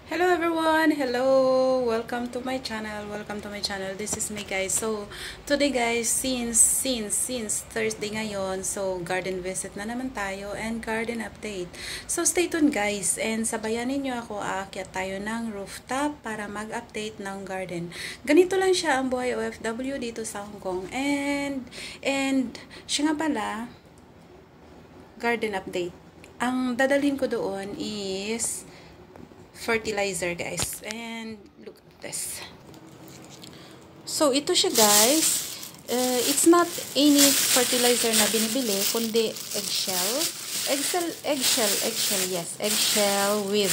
Hello everyone! Hello! Welcome to my channel. This is me guys. So, today guys, since Thursday ngayon, so garden visit na naman tayo and garden update. So, stay tuned guys and sabayanin nyo ako, aakyat tayo ng rooftop para mag-update ng garden. Ganito lang siya ang buhay OFW dito sa Hong Kong. And siya nga pala, garden update. Ang dadalhin ko doon is fertilizer guys, and look at this. So ito siya guys, it's not any fertilizer na binibili kundi eggshell with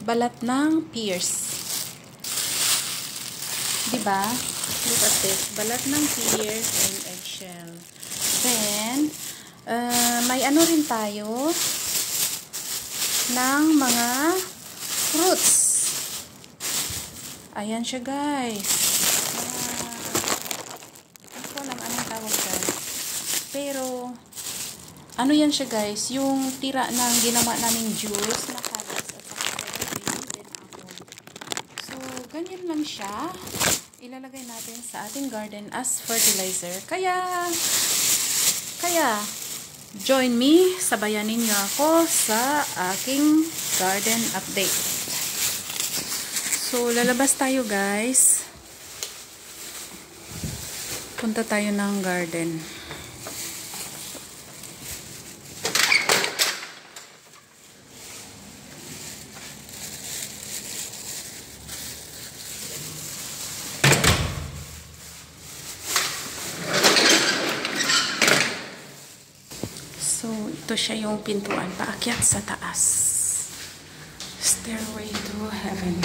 balat ng pears, diba? Look at this, balat ng pears and eggshell. Then may ano rin tayo ng mga fruits. Ayan siya guys. Hindi ko alam anong tawag dyan. Pero, ano yan siya guys? Yung tira ng ginawa naming juice na carrots at saka then apple. So, ganyan lang siya. Ilalagay natin sa ating garden as fertilizer. Kaya, join me, sabayanin niyo ako sa aking garden update. So, lalabas tayo guys. Punta tayo ng garden. So, ito siya yung pintuan paakyat sa taas. Stairway to heaven.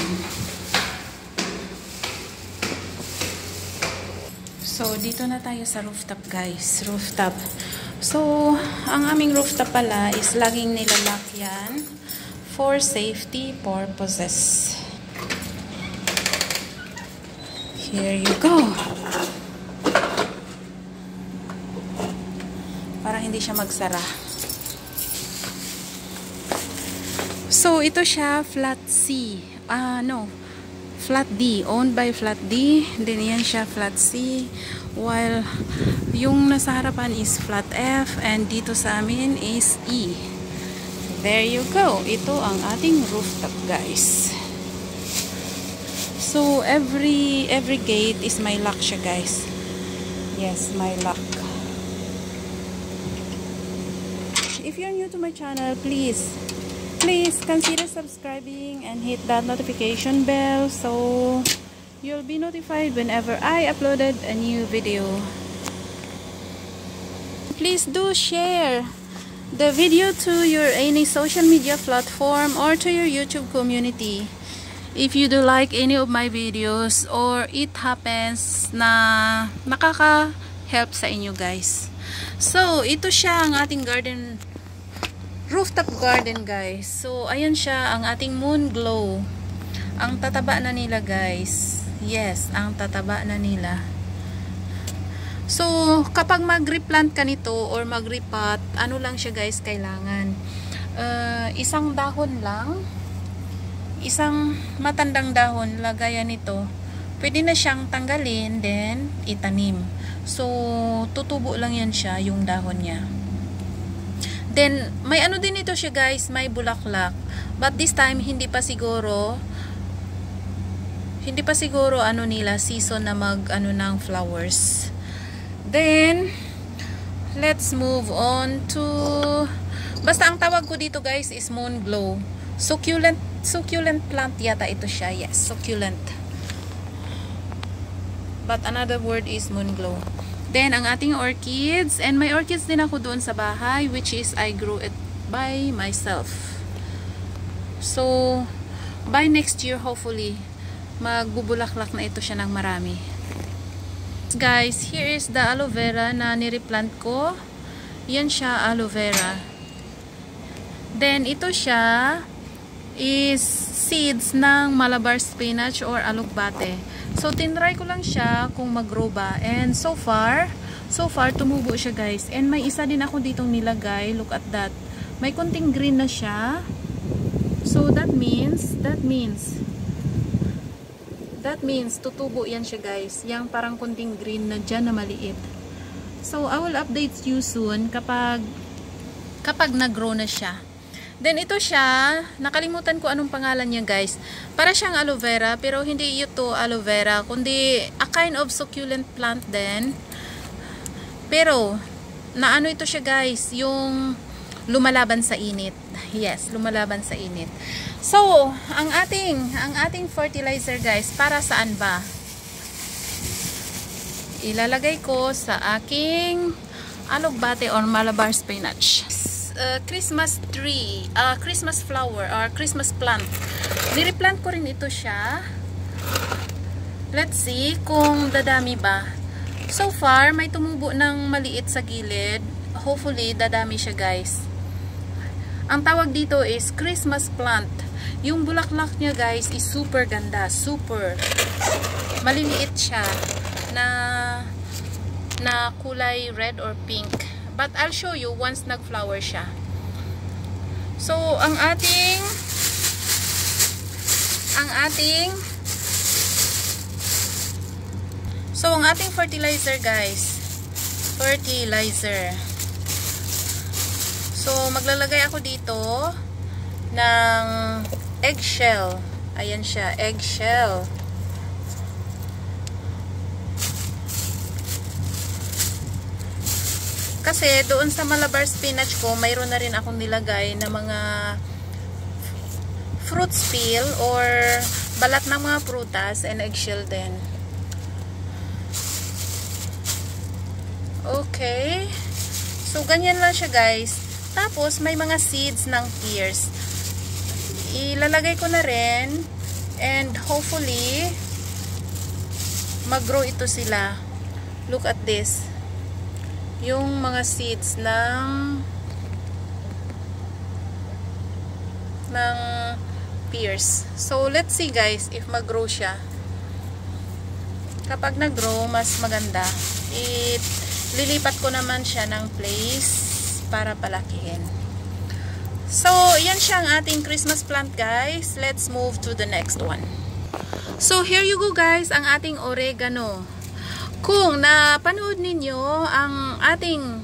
So, dito na tayo sa rooftop guys. Rooftop. So, ang aming rooftop pala is laging nilalak yan for safety purposes. Here you go. Para hindi siya magsara. So, ito siya, flat C. Flat D. Owned by Flat D. Then, yan siya, flat C. While, yung nasa harapan is flat F. And dito sa amin is E. There you go. Ito ang ating rooftop, guys. So, every gate is may lock siya, guys. Yes, may lock. If you're new to my channel, please consider subscribing and hit that notification bell so you'll be notified whenever I uploaded a new video. Please do share the video to your any social media platform or to your YouTube community. If you do like any of my videos or it happens na nakaka-help sa inyo guys. So, ito siya ang ating garden, rooftop garden guys. So, ayan siya ang ating moon glow. Ang tataba na nila guys. Yes, ang tataba na nila. So, kapag mag-replant ka nito or mag-repot, ano lang siya guys kailangan? Isang dahon lang. Isang matandang dahon, lagayan nito. Pwede na siyang tanggalin, then itanim. So, tutubo lang yan siya, yung dahon niya. Then, may ano din ito siya guys, may bulaklak. But this time, hindi pa siguro ano nila, season na ng flowers. Then, let's move on to, basta ang tawag ko dito guys is moon glow. Succulent plant yata ito siya. Yes, succulent. But another word is moon glow. Then, ang ating orchids. And may orchids din ako doon sa bahay, which is I grew it by myself. So, by next year, hopefully, magbubulaklak na ito siya ng marami. Guys, here is the aloe vera na nireplant ko. Yan siya, aloe vera. Then, ito siya is seeds ng Malabar spinach or alokbate. So, tinry ko lang siya kung mag-grow ba. And so far, So far, tumubo siya guys. And may isa din ako ditong nilagay. Look at that. May konting green na siya. So that means tutubo yan siya guys. Yang parang konting green na dyan na maliit. So I will update you soon kapag nag-grow na siya. Then ito siya, nakalimutan ko anong pangalan niya guys. Para siyang aloe vera, pero hindi ito aloe vera, kundi a kind of succulent plant din. Pero, naano ito siya guys, yung lumalaban sa init. Yes, lumalaban sa init. So, ang ating fertilizer guys, para saan ba? Ilalagay ko sa aking alugbate or Malabar spinach. Christmas tree, Christmas flower or Christmas plant. Nireplant ko rin ito siya. Let's see kung dadami ba. So far, may tumubo ng maliit sa gilid. Hopefully, dadami siya guys. Ang tawag dito is Christmas plant. Yung bulaklak niya guys is super ganda. Super. Maliliit siya na kulay red or pink. But I'll show you once nag-flower siya. So, ang ating fertilizer guys. So, maglalagay ako dito ng eggshell. Ayan siya, eggshell. Kasi doon sa Malabar spinach ko, mayroon na rin akong nilagay na mga fruit peel or balat ng mga prutas and eggshell din. Okay. So, ganyan lang siya guys. Tapos, may mga seeds ng pears. Ilalagay ko na rin and hopefully mag-grow ito sila. Look at this. Yung mga seeds ng pears. So, let's see guys if mag-grow siya. Kapag nag-grow, mas maganda. Lilipat ko naman siya ng place para palakihin. So, yan siya ang ating Christmas plant guys. Let's move to the next one. So, here you go guys, ang ating oregano. Kung napanood ninyo ang ating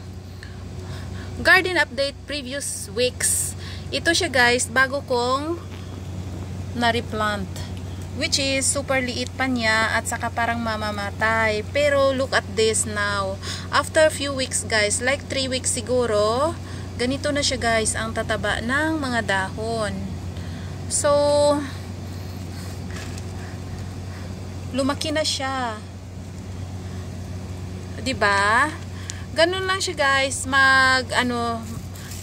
garden update previous weeks, ito siya guys, bago kong na-replant. Which is super liit pa niya at saka parang mamamatay. Pero look at this now. After a few weeks guys, like 3 weeks siguro, ganito na siya guys ang tataba ng mga dahon. So, lumaki na siya. 'Di ba? Ganun lang siya guys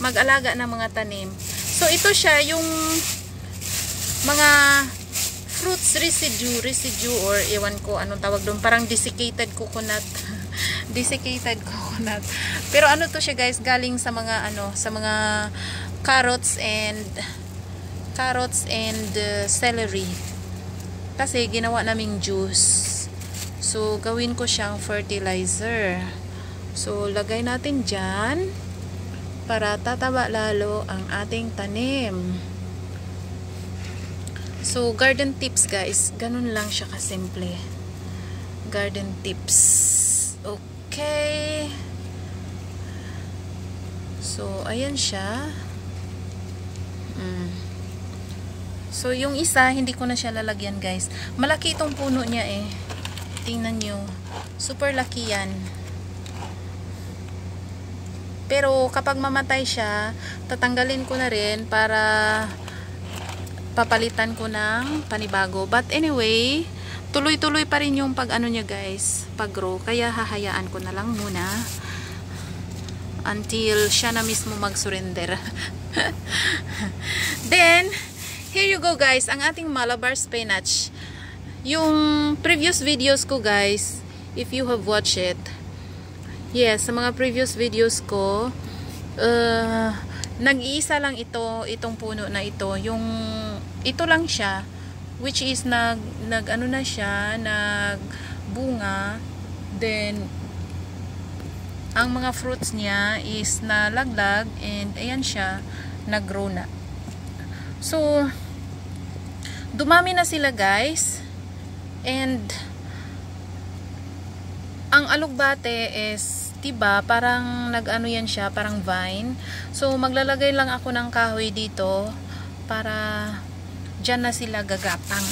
mag-alaga ng mga tanim. So ito siya yung mga fruits residue or ewan ko anong tawag doon, parang desiccated coconut. Desiccated coconut. Pero ano to siya guys, galing sa mga carrots and celery. Kasi ginawa naming juice. So gawin ko siyang fertilizer. So lagay natin diyan para tataba lalo ang ating tanim. So, garden tips guys. Ganun lang siya kasimple. Garden tips. Okay. So, ayan siya. So, yung isa, hindi ko na siya lalagyan guys. Malaki itong puno niya eh. Tingnan nyo. Super laki yan. Pero, kapag mamatay siya, tatanggalin ko na rin para papalitan ko ng panibago. But anyway, tuloy-tuloy pa rin yung pag-ano niya guys, pag-grow. Kaya hahayaan ko na lang muna until siya na mismo mag-surrender. Then, here you go guys, ang ating Malabar spinach. Yung previous videos ko guys, if you have watched it, yes, sa mga previous videos ko, nag-iisa lang itong puno na ito. Ito lang siya, which is nagbunga, then ang mga fruits niya is nalaglag and ayan siya, nag-grow na. So, dumami na sila guys. And, ang alugbate is, diba, parang nag-ano yan siya, parang vine. So, maglalagay lang ako ng kahoy dito para dyan na sila gagapang.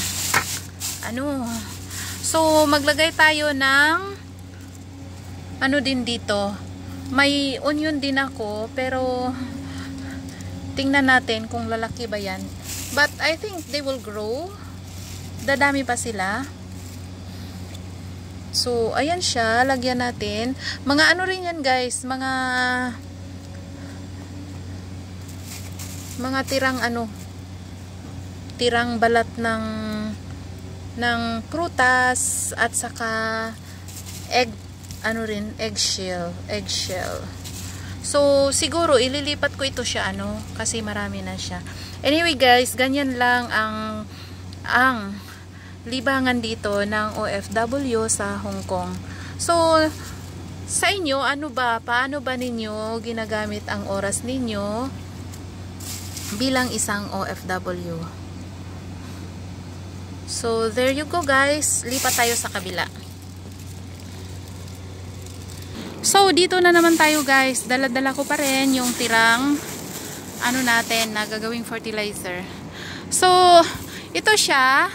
Ano? So, maglagay tayo ng ano din dito. May onion din ako, pero tingnan natin kung lalaki ba yan. But I think they will grow. Dadami pa sila. So, ayan siya. Lagyan natin. Mga ano rin yan guys. Mga tirang ano. Tirang balat ng prutas at saka eggshell. So, siguro ililipat ko ito siya kasi marami na siya. Anyway guys, ganyan lang ang libangan dito ng OFW sa Hong Kong. So, sa inyo, paano ba ninyo ginagamit ang oras ninyo bilang isang OFW? So, there you go guys. Lipat tayo sa kabila. So, dito na naman tayo guys. Dala-dala ko pa rin yung tirang natin na gagawing fertilizer. So, ito siya.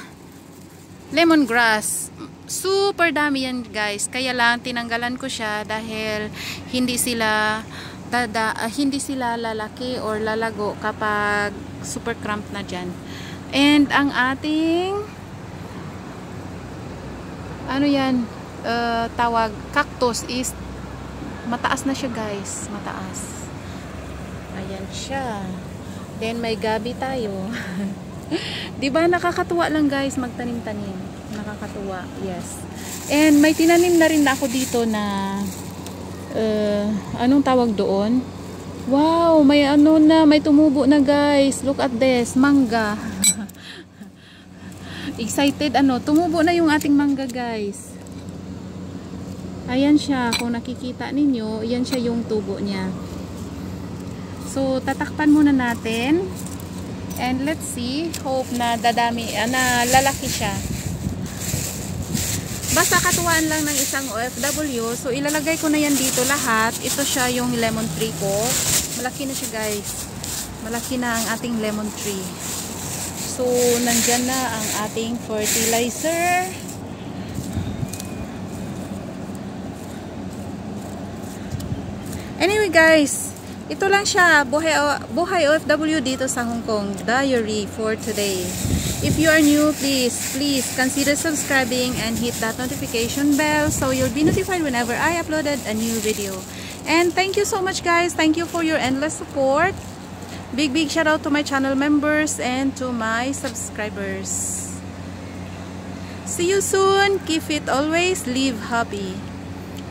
Lemongrass. Super dami yan guys. Kaya lang tinanggalan ko siya dahil hindi sila lalaki or lalago kapag super cramp na dyan. And ang ating tawag cactus is mataas na siya guys. Mataas. Ayan siya. Then may gabi tayo. Diba nakakatuwa lang guys magtanim-tanim. Nakakatuwa. Yes. And may tinanim na rin ako dito na anong tawag doon? Wow, may may tumubo na guys. Look at this, mangga. Excited tumubo na yung ating mangga guys. Ayan siya, kung nakikita ninyo, yan siya yung tubo niya. So, tatakpan muna natin. And let's see, hope na dadami, na lalaki siya. Basta katuwaan lang ng isang OFW. So, ilalagay ko na yan dito lahat. Ito siya yung lemon tree ko. Malaki na siya guys. Malaki na ang ating lemon tree. So, nandyan na ang ating fertilizer. Anyway guys, ito lang siya, buhay OFW dito sa Hong Kong diary for today. If you are new, please consider subscribing and hit that notification bell so you'll be notified whenever I uploaded a new video. And thank you so much guys. Thank you for your endless support. Big shout out to my channel members and to my subscribers. See you soon. Keep fit always. Live happy.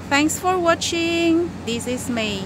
Thanks for watching. This is May.